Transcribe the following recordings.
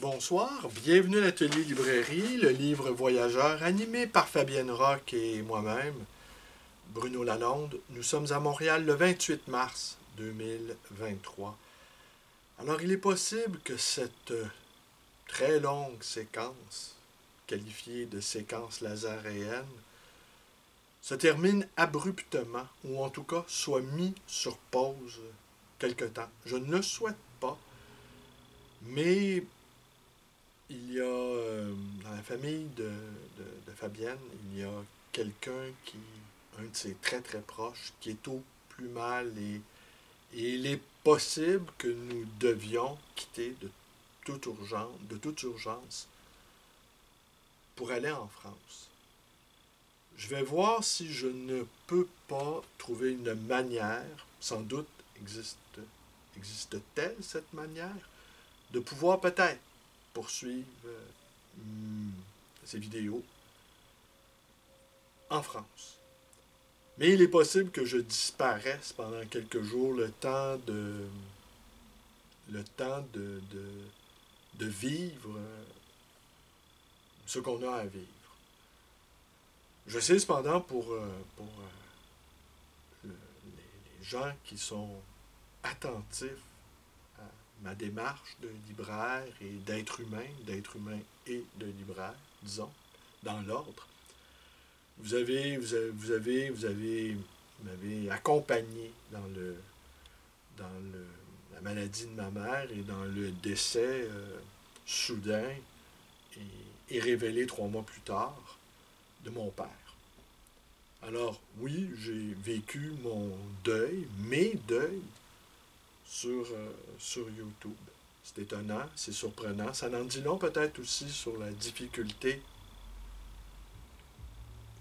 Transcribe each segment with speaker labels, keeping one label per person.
Speaker 1: Bonsoir, bienvenue à l'Atelier Librairie, le livre voyageur animé par Fabienne Roch et moi-même, Bruno Lalonde. Nous sommes à Montréal le 28 mars 2023. Alors, il est possible que cette très longue séquence, qualifiée de séquence lasaréenne, se termine abruptement, ou en tout cas soit mis sur pause quelque temps. Je ne le souhaite pas, mais il y a, dans la famille de Fabienne, il y a quelqu'un qui, un de ses très très proches, qui est au plus mal et il est possible que nous devions quitter de toute urgence pour aller en France. Je vais voir si je ne peux pas trouver une manière, sans doute existe-t-elle cette manière, de pouvoir peut-être poursuivre ces vidéos en France. Mais il est possible que je disparaisse pendant quelques jours, le temps de vivre ce qu'on a à vivre. Je sais cependant pour les gens qui sont attentifs à ma démarche de libraire et d'être humain et de libraire, disons, dans l'ordre. Vous m'avez accompagné dans la maladie de ma mère et dans le décès soudain et révélé 3 mois plus tard de mon père. Alors, oui, j'ai vécu mon deuil, mes deuils, sur YouTube. C'est étonnant, c'est surprenant. Ça en dit long peut-être aussi sur la difficulté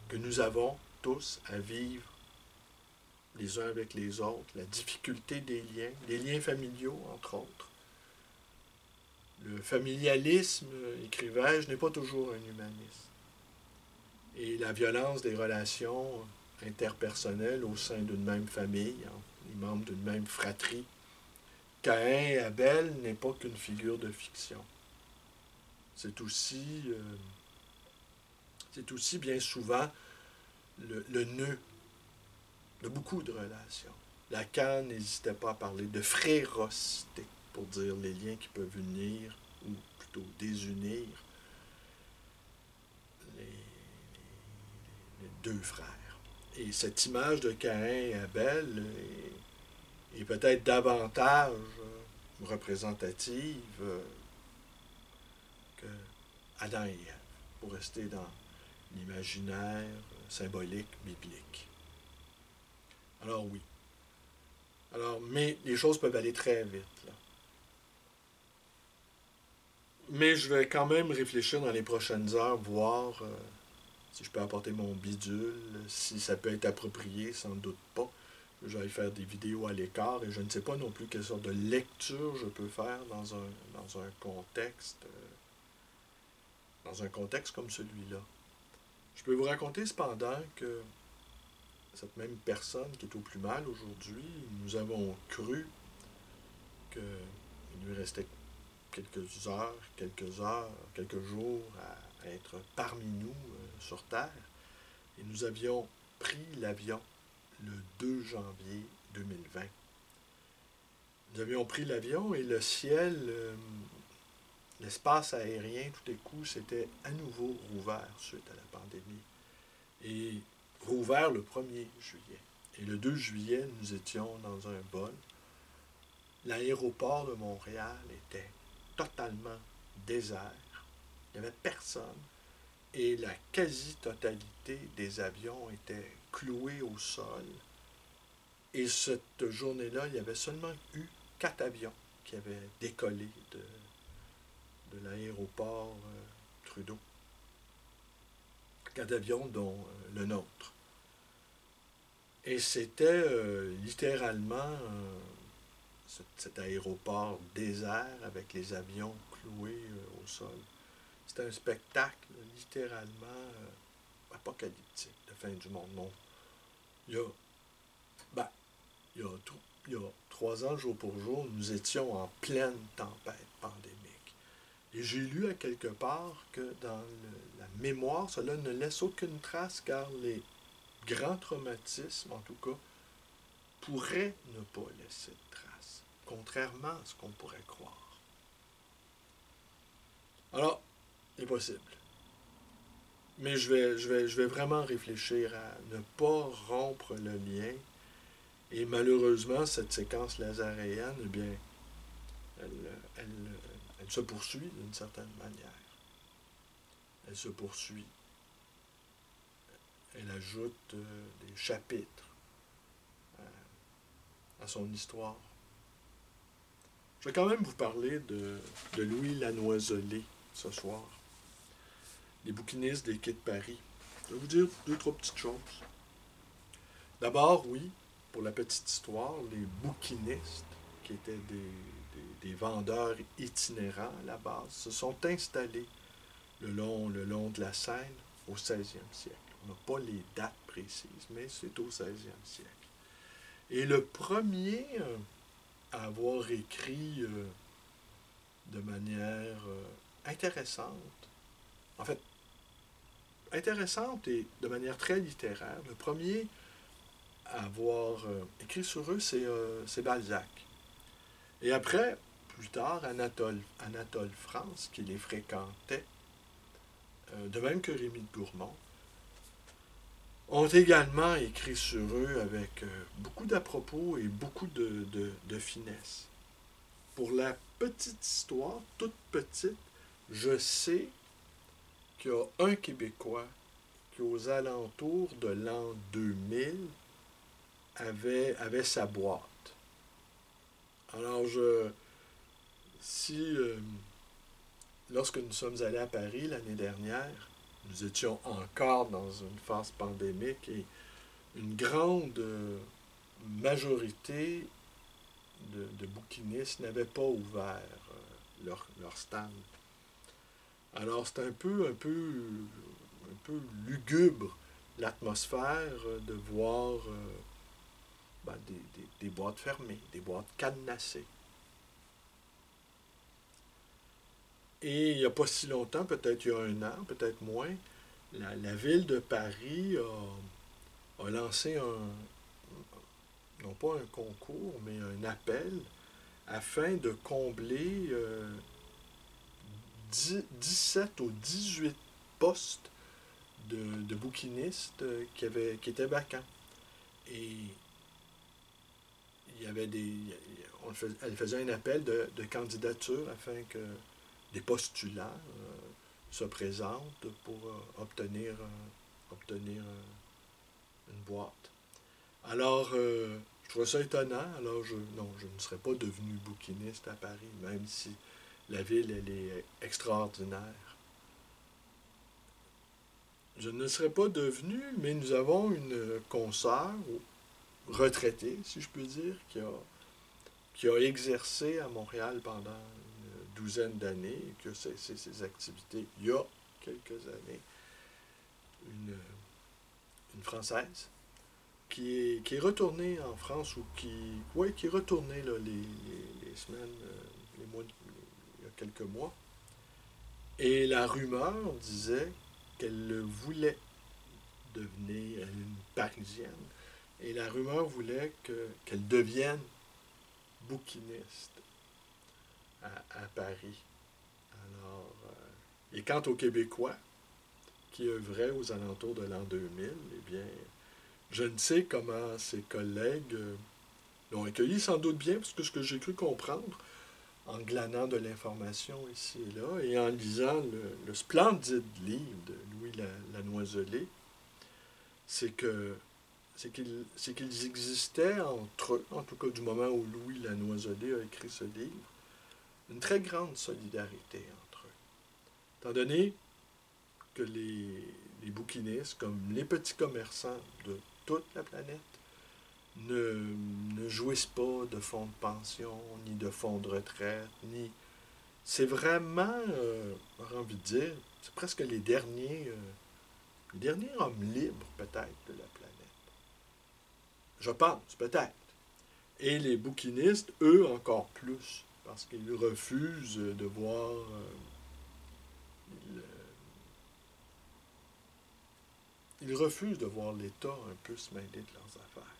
Speaker 1: que nous avons tous à vivre les uns avec les autres, la difficulté des liens, les liens familiaux, entre autres. Le familialisme, écrivais-je, n'est pas toujours un humanisme. Et la violence des relations interpersonnelles au sein d'une même famille, les membres d'une même fratrie. Caïn et Abel n'est pas qu'une figure de fiction. C'est aussi bien souvent le nœud de beaucoup de relations. Lacan n'hésitait pas à parler de frérocité pour dire les liens qui peuvent unir ou plutôt désunir les deux frères. Et cette image de Caïn et Abel est peut-être davantage représentative que Adam et Ève, pour rester dans l'imaginaire symbolique biblique. Alors oui. Mais les choses peuvent aller très vite, là. Mais je vais quand même réfléchir dans les prochaines heures, voir si je peux apporter mon bidule, si ça peut être approprié, sans doute pas. Je vais faire des vidéos à l'écart et je ne sais pas non plus quelle sorte de lecture je peux faire dans un contexte comme celui-là. Je peux vous raconter cependant que cette même personne qui est au plus mal aujourd'hui, nous avons cru qu'il lui restait quelques jours à être parmi nous sur Terre. Et nous avions pris l'avion le 2 janvier 2020. Nous avions pris l'avion et le ciel, l'espace aérien, tout à coup, s'était à nouveau rouvert suite à la pandémie. Et rouvert le 1er juillet. Et le 2 juillet, nous étions dans un vol. L'aéroport de Montréal était totalement désert. Il n'y avait personne. Et la quasi-totalité des avions étaient cloués au sol. Et cette journée-là, il y avait seulement eu 4 avions qui avaient décollé de l'aéroport Trudeau. 4 avions, dont le nôtre. Et c'était littéralement cet aéroport désert avec les avions cloués au sol. C'était un spectacle littéralement apocalyptique, de fin du monde. Non. Il y a 3 ans, jour pour jour, nous étions en pleine tempête pandémique. Et j'ai lu à quelque part que dans la mémoire, cela ne laisse aucune trace car les grands traumatismes, en tout cas, pourraient ne pas laisser de trace, contrairement à ce qu'on pourrait croire. Alors, c'est possible. Mais je vais vraiment réfléchir à ne pas rompre le lien. Et malheureusement, cette séquence lazaréenne, eh bien, elle, elle, elle se poursuit d'une certaine manière. Elle se poursuit. Elle ajoute des chapitres à son histoire. Je vais quand même vous parler de Louis Lanoiselé ce soir, les bouquinistes des quais de Paris. Je vais vous dire deux, trois petites choses. D'abord, oui, pour la petite histoire, les bouquinistes, qui étaient des vendeurs itinérants à la base, se sont installés le long de la Seine au 16e siècle. On n'a pas les dates précises, mais c'est au 16e siècle. Et le premier à avoir écrit de manière intéressante, en fait, intéressante et de manière très littéraire, le premier à avoir écrit sur eux, c'est Balzac. Et après, plus tard, Anatole France, qui les fréquentait, de même que Rémy de Gourmont, ont également écrit sur eux avec beaucoup d'à-propos et beaucoup de finesse. Pour la petite histoire, toute petite, je sais qu'il y a un Québécois qui, aux alentours de l'an 2000, avait sa boîte. Alors, lorsque nous sommes allés à Paris l'année dernière, nous étions encore dans une phase pandémique et une grande majorité de bouquinistes n'avaient pas ouvert leur stand. Alors c'est un peu lugubre l'atmosphère de voir des boîtes fermées, des boîtes cadenassées. Et il n'y a pas si longtemps, peut-être il y a un an, peut-être moins, la ville de Paris a lancé non pas un concours, mais un appel afin de combler 17 ou 18 postes de bouquinistes qui étaient vacants. Et il y avait elle faisait un appel de candidature afin que des postulants se présentent pour obtenir une boîte. Alors, je trouve ça étonnant. Alors, je ne serais pas devenu bouquiniste à Paris, même si la ville, elle est extraordinaire. Je ne serais pas devenu, mais nous avons une consoeur retraitée, si je peux dire, qui a exercé à Montréal pendant une douzaine d'années, et qui a cessé ses activités il y a quelques années. Une Française qui est retournée en France ou qui est retournée là, les semaines, les mois, il y a quelques mois. Et la rumeur disait qu'elle voulait devenir une Parisienne. Et la rumeur voulait qu'elle devienne bouquiniste à Paris. Alors, et quant aux Québécois qui œuvraient aux alentours de l'an 2000, eh bien, je ne sais comment ses collègues l'ont accueilli, sans doute bien, parce que ce que j'ai cru comprendre, en glanant de l'information ici et là, et en lisant le splendide livre de Louis Lanoiselé, c'est qu'ils existaient entre eux, en tout cas du moment où Louis Lanoiselé a écrit ce livre, une très grande solidarité entre eux. Étant donné que les bouquinistes, comme les petits commerçants de toute la planète, ne jouissent pas de fonds de pension, ni de fonds de retraite, ni... C'est vraiment, j'aurais envie de dire, c'est presque les derniers hommes libres, peut-être, de la planète. Je pense, peut-être. Et les bouquinistes, eux, encore plus, parce qu'ils refusent de voir Ils refusent de voir l'État un peu se mêler de leurs affaires.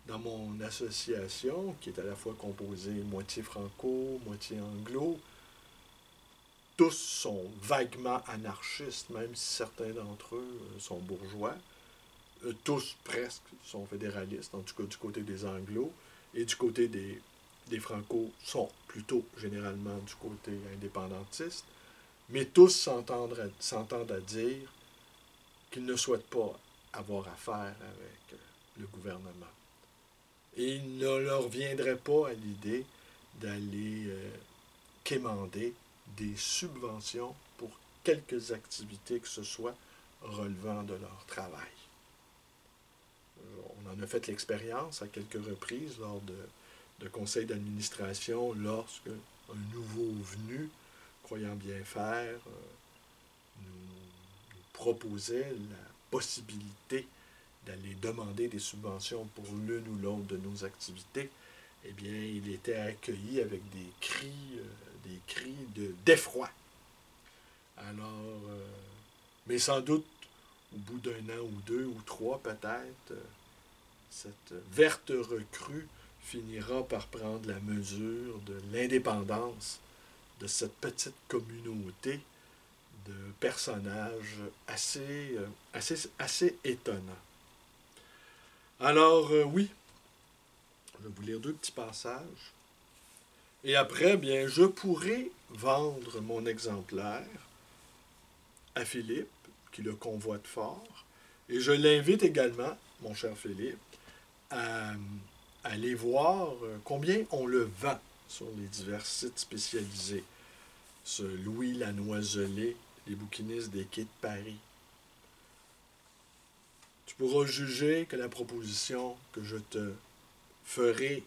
Speaker 1: Dans mon association, qui est à la fois composée moitié franco, moitié anglo, tous sont vaguement anarchistes, même si certains d'entre eux sont bourgeois. Tous presque sont fédéralistes, en tout cas du côté des anglos, et du côté des franco sont plutôt généralement du côté indépendantiste, mais tous s'entendent à dire qu'ils ne souhaitent pas avoir affaire avec le gouvernement. Et il ne leur viendrait pas à l'idée d'aller quémander des subventions pour quelques activités que ce soit relevant de leur travail. On en a fait l'expérience à quelques reprises lors de conseils d'administration, lorsque un nouveau venu, croyant bien faire, nous proposait la possibilité d'aller demander des subventions pour l'une ou l'autre de nos activités. Eh bien, il était accueilli avec des cris d'effroi. Alors, mais sans doute, au bout d'un an ou deux ou trois peut-être, cette verte recrue finira par prendre la mesure de l'indépendance de cette petite communauté de personnages assez étonnants. Alors, oui, je vais vous lire deux petits passages. Et après, bien, je pourrais vendre mon exemplaire à Philippe, qui le convoite fort. Et je l'invite également, mon cher Philippe, à aller voir combien on le vend sur les divers sites spécialisés. Ce Louis Lanoiselé, les bouquinistes des quais de Paris. Tu pourras juger que la proposition que je te ferai,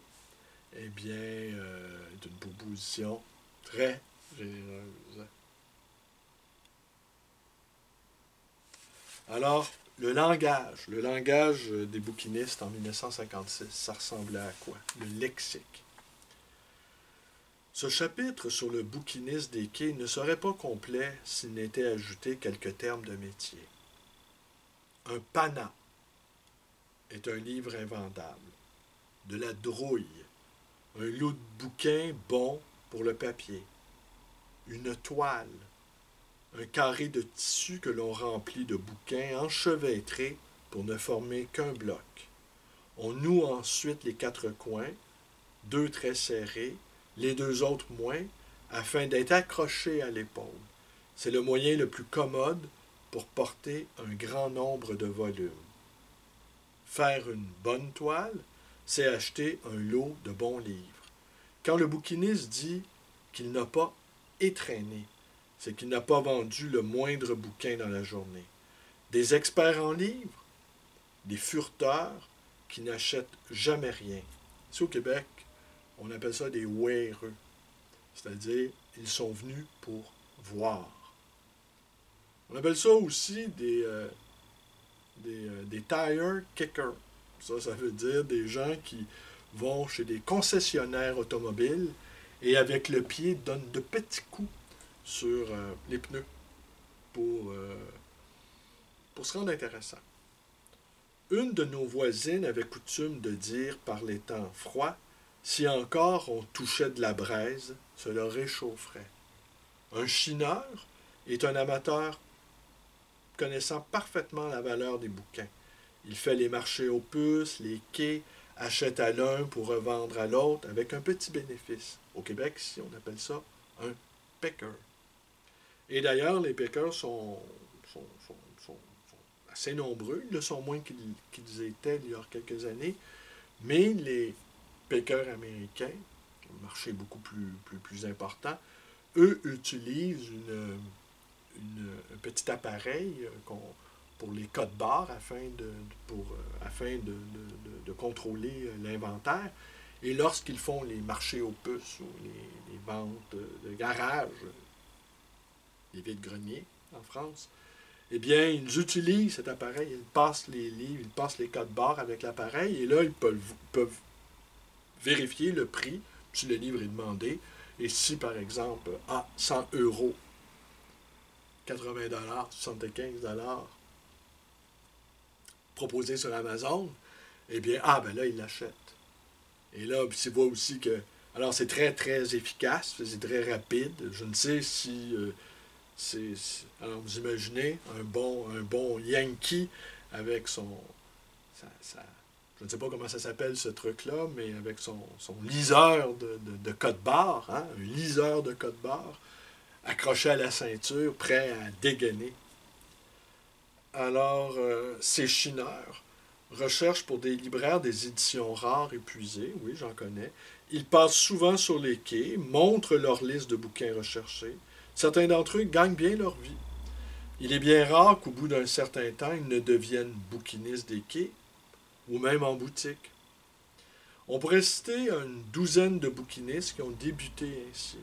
Speaker 1: eh bien, est une proposition très généreuse. Alors, le langage des bouquinistes en 1956, ça ressemblait à quoi? Le lexique. Ce chapitre sur le bouquiniste des quais ne serait pas complet s'il n'était ajouté quelques termes de métier. Un panat est un livre invendable. De la drouille, un lot de bouquins bon pour le papier. Une toile, un carré de tissu que l'on remplit de bouquins enchevêtrés pour ne former qu'un bloc. On noue ensuite les quatre coins, deux très serrés, les deux autres moins, afin d'être accrochés à l'épaule. C'est le moyen le plus commode pour porter un grand nombre de volumes. Faire une bonne toile, c'est acheter un lot de bons livres. Quand le bouquiniste dit qu'il n'a pas étraîné, c'est qu'il n'a pas vendu le moindre bouquin dans la journée. Des experts en livres, des fureteurs qui n'achètent jamais rien. Ici au Québec, on appelle ça des weareux, c'est-à-dire ils sont venus pour voir. On appelle ça aussi des tire kickers. Ça veut dire des gens qui vont chez des concessionnaires automobiles et avec le pied donnent de petits coups sur les pneus pour se rendre intéressant. Une de nos voisines avait coutume de dire par les temps froids, si encore on touchait de la braise, cela réchaufferait. Un chineur est un amateur connaissant parfaitement la valeur des bouquins. Il fait les marchés aux puces, les quais, achète à l'un pour revendre à l'autre avec un petit bénéfice. Au Québec, ici, on appelle ça un picker. Et d'ailleurs, les pickers sont assez nombreux. Ils le sont moins qu'ils étaient il y a quelques années. Mais les pickers américains, un marché beaucoup plus important, eux utilisent un petit appareil pour les codes barres afin de contrôler l'inventaire. Et lorsqu'ils font les marchés aux puces ou les ventes de garage, les vides-greniers en France, eh bien, ils utilisent cet appareil, ils passent les livres, ils passent les codes barres avec l'appareil, et là, ils peuvent vérifier le prix, si le livre est demandé, et si, par exemple, à 100 € 80 $, 75 $ proposé sur Amazon, eh bien, ben là, il l'achète. Et là, tu vois aussi que... Alors, c'est très, très efficace, c'est très rapide. Je ne sais si... alors, vous imaginez un bon Yankee avec je ne sais pas comment ça s'appelle ce truc-là, mais avec son liseur de code-barre, hein, un liseur de code-barre, accroché à la ceinture, prêt à dégainer. Alors, ces chineurs recherchent pour des libraires des éditions rares épuisées, oui, j'en connais. Ils passent souvent sur les quais, montrent leur liste de bouquins recherchés. Certains d'entre eux gagnent bien leur vie. Il est bien rare qu'au bout d'un certain temps, ils ne deviennent bouquinistes des quais, ou même en boutique. On pourrait citer une douzaine de bouquinistes qui ont débuté ainsi.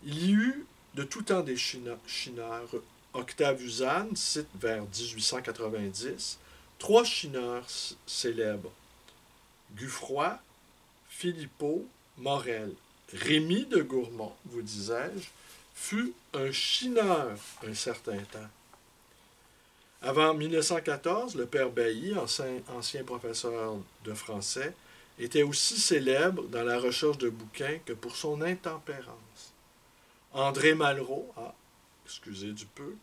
Speaker 1: Il y eut de tout temps des chineurs. Octave Uzanne cite vers 1890 trois chineurs célèbres: Guffroy, Philippot, Morel. Rémy de Gourmont, vous disais-je, fut un chineur un certain temps. Avant 1914, le père Bailly, ancien professeur de français, était aussi célèbre dans la recherche de bouquins que pour son intempérance. André Malraux, excusez du peu,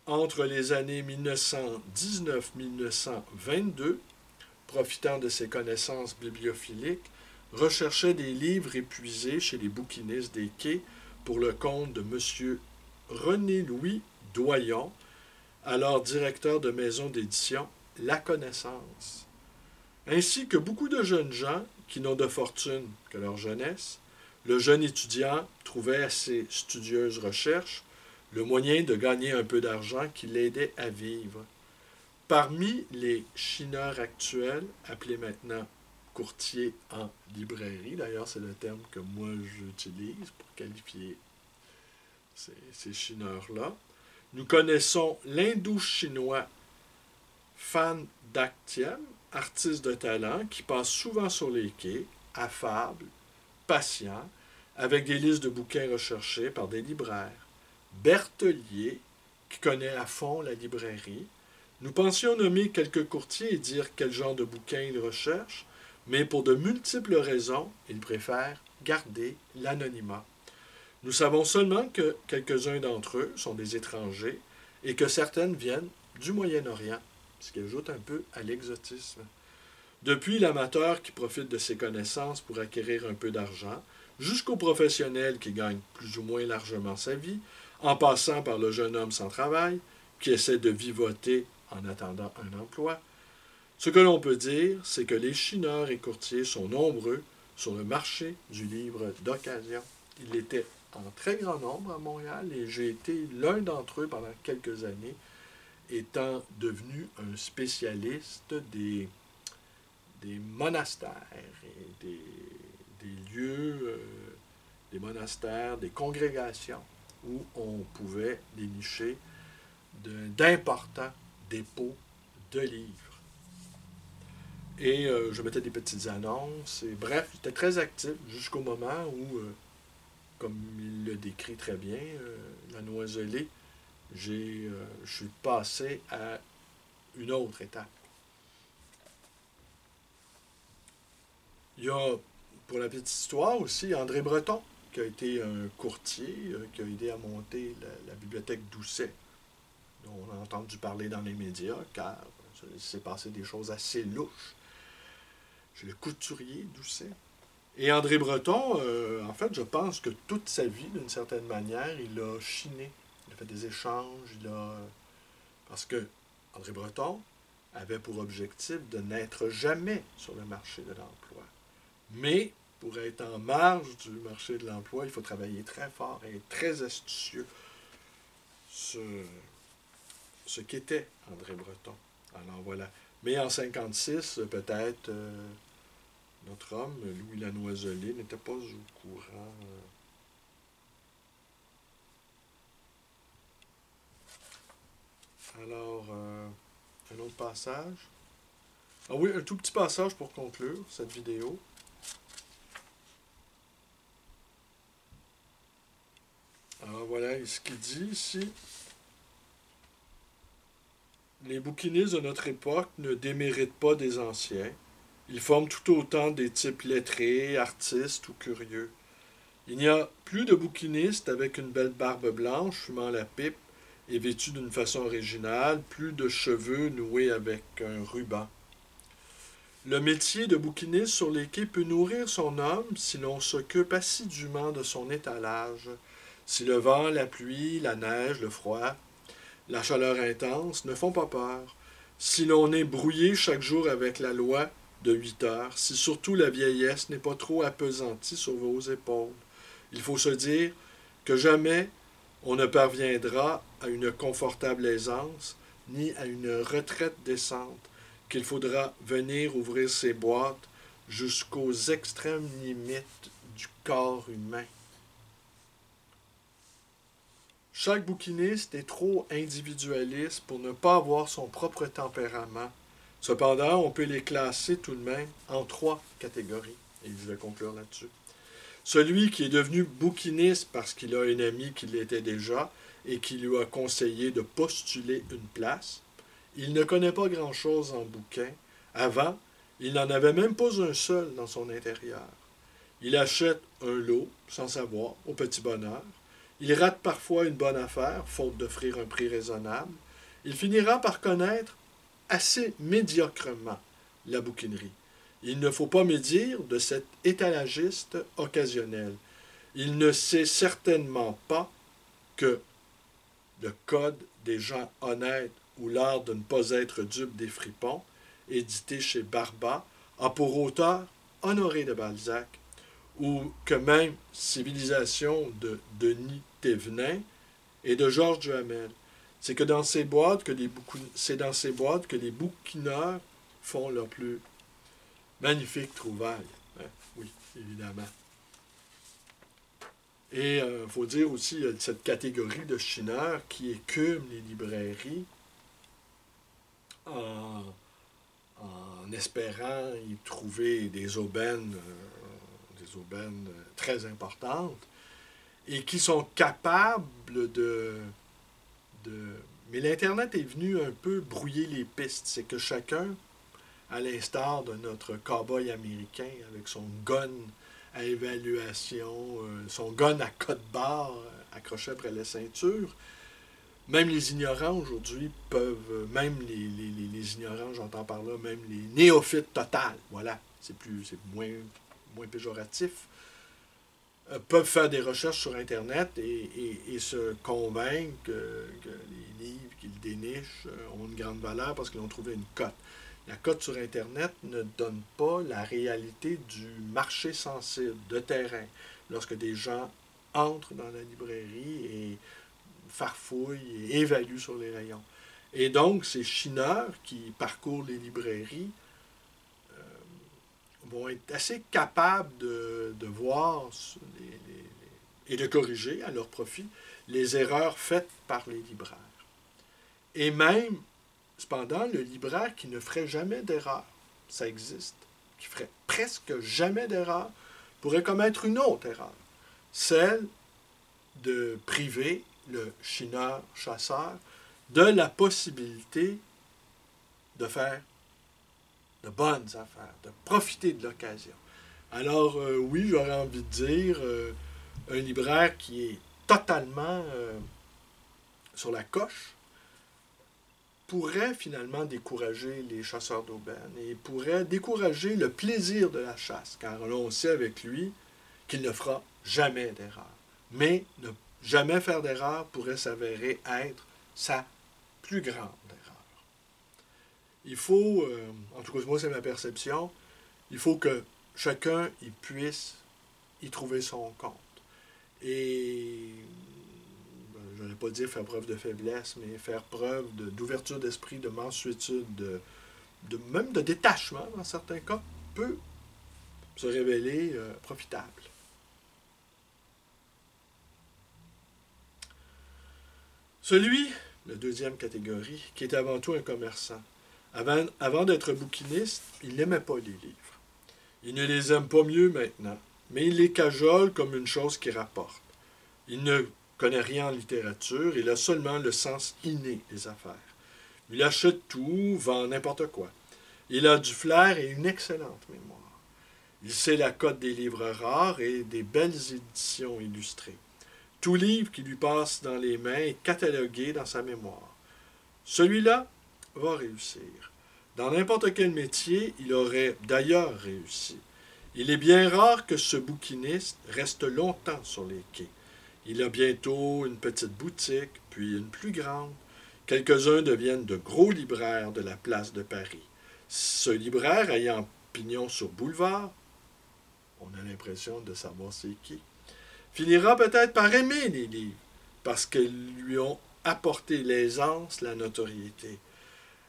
Speaker 1: entre les années 1919-1922, profitant de ses connaissances bibliophiliques, recherchait des livres épuisés chez les bouquinistes des quais pour le compte de M. René-Louis Doyon, alors directeur de maison d'édition La Connaissance, ainsi que beaucoup de jeunes gens qui n'ont de fortune que leur jeunesse. Le jeune étudiant trouvait à ses studieuses recherches le moyen de gagner un peu d'argent qui l'aidait à vivre. Parmi les chineurs actuels, appelés maintenant courtiers en librairie, d'ailleurs c'est le terme que moi j'utilise pour qualifier ces chineurs-là, nous connaissons l'Indo-chinois Fan Dactiem, artiste de talent qui passe souvent sur les quais, affable, patient, avec des listes de bouquins recherchés par des libraires. Berthelier, qui connaît à fond la librairie. Nous pensions nommer quelques courtiers et dire quel genre de bouquins ils recherchent, mais pour de multiples raisons, ils préfèrent garder l'anonymat. Nous savons seulement que quelques-uns d'entre eux sont des étrangers et que certaines viennent du Moyen-Orient, ce qui ajoute un peu à l'exotisme. Depuis l'amateur qui profite de ses connaissances pour acquérir un peu d'argent, jusqu'au professionnel qui gagne plus ou moins largement sa vie, en passant par le jeune homme sans travail, qui essaie de vivoter en attendant un emploi. Ce que l'on peut dire, c'est que les chineurs et courtiers sont nombreux sur le marché du livre d'occasion. Il était en très grand nombre à Montréal et j'ai été l'un d'entre eux pendant quelques années, étant devenu un spécialiste des monastères et des lieux, des monastères, des congrégations où on pouvait dénicher d'importants dépôts de livres. Et je mettais des petites annonces. Et bref, j'étais très actif jusqu'au moment où, comme il le décrit très bien, la Noiselée, je suis passé à une autre étape. Il y a, pour la petite histoire aussi, André Breton, qui a été un courtier, qui a aidé à monter la bibliothèque Doucet, dont on a entendu parler dans les médias, car il s'est passé des choses assez louches. J'ai le couturier Doucet. Et André Breton, en fait, je pense que toute sa vie, d'une certaine manière, il a chiné. Il a fait des échanges, parce que André Breton avait pour objectif de n'être jamais sur le marché de l'emploi. Mais, pour être en marge du marché de l'emploi, il faut travailler très fort et être très astucieux. Ce qu'était André Breton. Alors voilà. Mais en 1956, peut-être, notre homme, Louis Lanoiselé, n'était pas au courant. Alors, un autre passage. Ah oui, un tout petit passage pour conclure cette vidéo. Alors voilà ce qu'il dit ici. les bouquinistes de notre époque ne déméritent pas des anciens. Ils forment tout autant des types lettrés, artistes ou curieux. Il n'y a plus de bouquinistes avec une belle barbe blanche, fumant la pipe et vêtus d'une façon originale, plus de cheveux noués avec un ruban. Le métier de bouquiniste sur les quais peut nourrir son homme si l'on s'occupe assidûment de son étalage, si le vent, la pluie, la neige, le froid, la chaleur intense ne font pas peur, si l'on est brouillé chaque jour avec la loi de 8 heures, si surtout la vieillesse n'est pas trop appesantie sur vos épaules. Il faut se dire que jamais on ne parviendra à une confortable aisance, ni à une retraite décente, qu'il faudra venir ouvrir ses boîtes jusqu'aux extrêmes limites du corps humain. Chaque bouquiniste est trop individualiste pour ne pas avoir son propre tempérament. Cependant, on peut les classer tout de même en 3 catégories. Et je vais conclure là-dessus. Celui qui est devenu bouquiniste parce qu'il a un ami qui l'était déjà et qui lui a conseillé de postuler une place. Il ne connaît pas grand-chose en bouquin. Avant, il n'en avait même pas un seul dans son intérieur. Il achète un lot, sans savoir, au petit bonheur. Il rate parfois une bonne affaire, faute d'offrir un prix raisonnable. Il finira par connaître assez médiocrement la bouquinerie. Il ne faut pas médire de cet étalagiste occasionnel. Il ne sait certainement pas que le Code des gens honnêtes ou l'art de ne pas être dupe des fripons, édité chez Barba, a pour auteur Honoré de Balzac, ou que même Civilisation de Denis Thévenin et de Georges Duhamel. C'est dans ces boîtes que les bouquineurs font leurs plus magnifiques trouvailles. Hein? Oui, évidemment. Et il faut dire aussi, il y a cette catégorie de chineurs qui écument les librairies en espérant y trouver des aubaines très importantes et qui sont capables Mais l'Internet est venu un peu brouiller les pistes. C'est que chacun, à l'instar de notre cow-boy américain avec son gun à évaluation, son gun à code-barre accroché après la ceinture, même les ignorants aujourd'hui peuvent, même les ignorants, j'entends par là, même les néophytes totales, voilà, c'est moins péjoratif, peuvent faire des recherches sur Internet et se convaincre que les livres qu'ils dénichent ont une grande valeur parce qu'ils ont trouvé une cote. La cote sur Internet ne donne pas la réalité du marché sensible, de terrain, lorsque des gens entrent dans la librairie et farfouillent et évaluent sur les rayons. Et donc, ces chineurs qui parcourent les librairies vont être assez capables de voir et de corriger à leur profit les erreurs faites par les libraires. Et même, cependant, le libraire qui ne ferait jamais d'erreur, ça existe, qui ferait presque jamais d'erreur, pourrait commettre une autre erreur, celle de priver le chineur-chasseur de la possibilité de faire de bonnes affaires, de profiter de l'occasion. Alors, oui, j'aurais envie de dire, un libraire qui est totalement sur la coche pourrait finalement décourager les chasseurs d'aubaine et pourrait décourager le plaisir de la chasse, car là, on sait avec lui qu'il ne fera jamais d'erreur. Mais ne jamais faire d'erreur pourrait s'avérer être sa plus grande erreur. Il faut, en tout cas moi c'est ma perception, il faut que chacun y puisse y trouver son compte. Et je n'allais pas dire faire preuve de faiblesse, mais faire preuve d'ouverture d'esprit, de mansuétude, même de détachement dans certains cas, peut se révéler profitable. Celui, la deuxième catégorie, qui est avant tout un commerçant. Avant d'être bouquiniste, il n'aimait pas les livres. Il ne les aime pas mieux maintenant, mais il les cajole comme une chose qui rapporte. Il ne connaît rien en littérature, il a seulement le sens inné des affaires. Il achète tout, vend n'importe quoi. Il a du flair et une excellente mémoire. Il sait la cote des livres rares et des belles éditions illustrées. Tout livre qui lui passe dans les mains est catalogué dans sa mémoire. Celui-là va réussir. Dans n'importe quel métier, il aurait d'ailleurs réussi. Il est bien rare que ce bouquiniste reste longtemps sur les quais. Il a bientôt une petite boutique, puis une plus grande. Quelques-uns deviennent de gros libraires de la place de Paris. Ce libraire ayant pignon sur boulevard, on a l'impression de savoir c'est qui, finira peut-être par aimer les livres, parce qu'ils lui ont apporté l'aisance, la notoriété.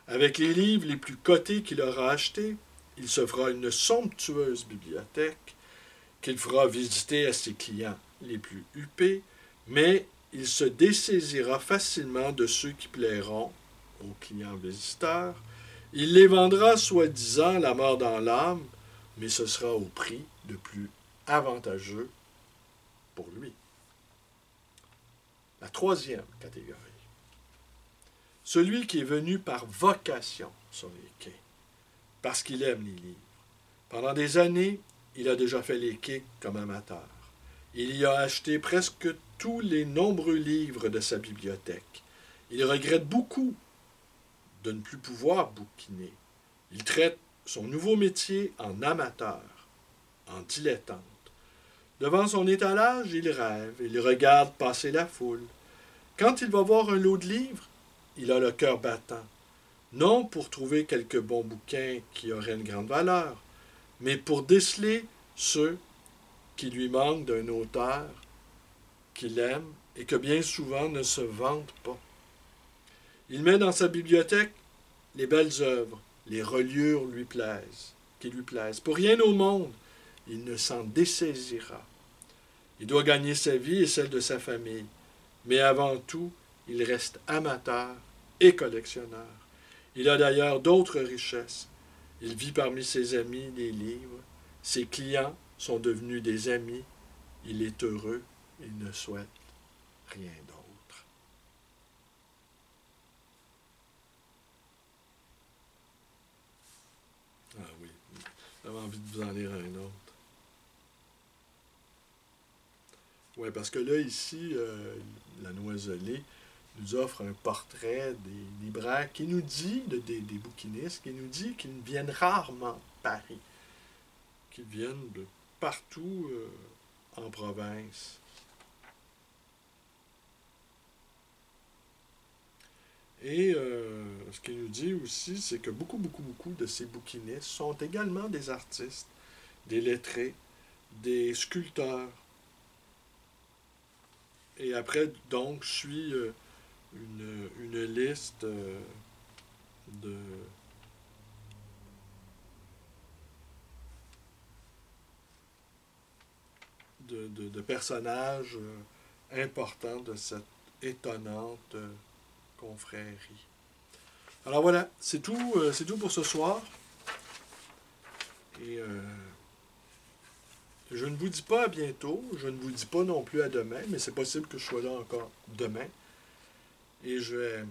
Speaker 1: Avec les livres les plus cotés qu'il aura achetés, il se fera une somptueuse bibliothèque qu'il fera visiter à ses clients les plus huppés, mais il se dessaisira facilement de ceux qui plairont aux clients visiteurs. Il les vendra soi-disant la mort dans l'âme, mais ce sera au prix le plus avantageux pour lui. La troisième catégorie. Celui qui est venu par vocation sur les quais, parce qu'il aime les livres. Pendant des années, il a déjà fait les quais comme amateur. Il y a acheté presque tous les nombreux livres de sa bibliothèque. Il regrette beaucoup de ne plus pouvoir bouquiner. Il traite son nouveau métier en amateur, en dilettante. Devant son étalage, il rêve, il regarde passer la foule. Quand il va voir un lot de livres, il a le cœur battant. Non pour trouver quelques bons bouquins qui auraient une grande valeur, mais pour déceler ceux qui lui manquent d'un auteur qu'il aime et que bien souvent ne se vendent pas. Il met dans sa bibliothèque les belles œuvres, les reliures qui lui plaisent. Pour rien au monde, il ne s'en dessaisira. Il doit gagner sa vie et celle de sa famille, mais avant tout, il reste amateur et collectionneur. Il a d'ailleurs d'autres richesses. Il vit parmi ses amis des livres. Ses clients sont devenus des amis. Il est heureux. Il ne souhaite rien d'autre. Ah oui, j'avais envie de vous en lire un autre. Oui, parce que là, ici, la Noiselée nous offre un portrait des libraires qui nous dit, des bouquinistes, qui nous dit qu'ils viennent rarement de Paris, qu'ils viennent de partout en province. Et ce qu'il nous dit aussi, c'est que beaucoup de ces bouquinistes sont également des artistes, des lettrés, des sculpteurs. Et après, donc, je suis une liste de, de personnages importants de cette étonnante confrérie. Alors voilà, c'est tout pour ce soir. Et je ne vous dis pas à bientôt, je ne vous dis pas non plus à demain, mais c'est possible que je sois là encore demain. Et je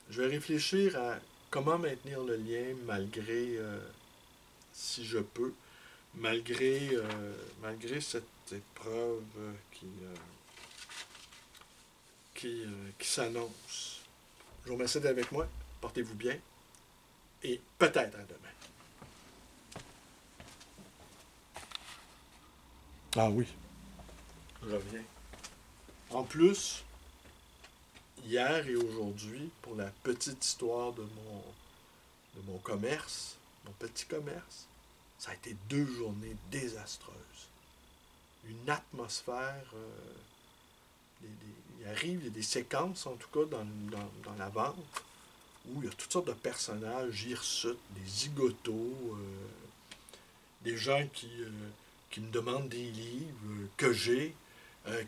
Speaker 1: vais réfléchir à comment maintenir le lien malgré, si je peux, malgré cette épreuve qui s'annonce. Je vous remercie d'être avec moi. Portez-vous bien. Et peut-être à demain. Ah oui. Je reviens. En plus, hier et aujourd'hui, pour la petite histoire de mon commerce, mon petit commerce, ça a été 2 journées désastreuses. Une atmosphère... il y a des séquences, en tout cas, dans la vente, où il y a toutes sortes de personnages hirsutes, des zigotos, des gens qui me demandent des livres que j'ai,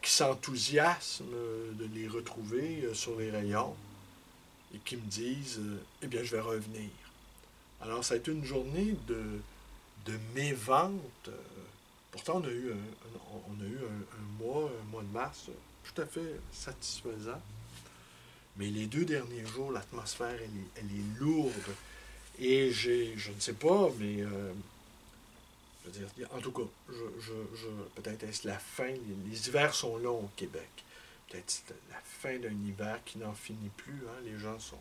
Speaker 1: qui s'enthousiasment de les retrouver sur les rayons et qui me disent « Eh bien, je vais revenir ». Alors, ça a été une journée de mévente. Pourtant, on a eu un mois de mars tout à fait satisfaisant. Mais les 2 derniers jours, l'atmosphère, elle est lourde. Et je ne sais pas, mais je veux dire, en tout cas, peut-être est-ce la fin. Les hivers sont longs au Québec. Peut-être c'est la fin d'un hiver qui n'en finit plus. Hein. Les gens sont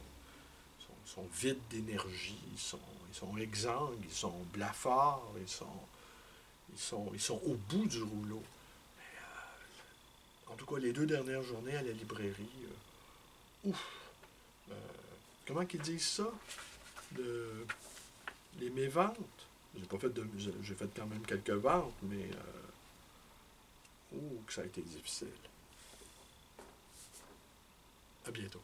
Speaker 1: vides d'énergie, ils sont exsangues, ils sont blafards, ils sont au bout du rouleau. En tout cas, les 2 dernières journées à la librairie, ouf! Euh, comment qu'ils disent ça? Le- les méventes? J'ai pas fait de. J'ai fait quand même quelques ventes, mais que ça a été difficile. À bientôt.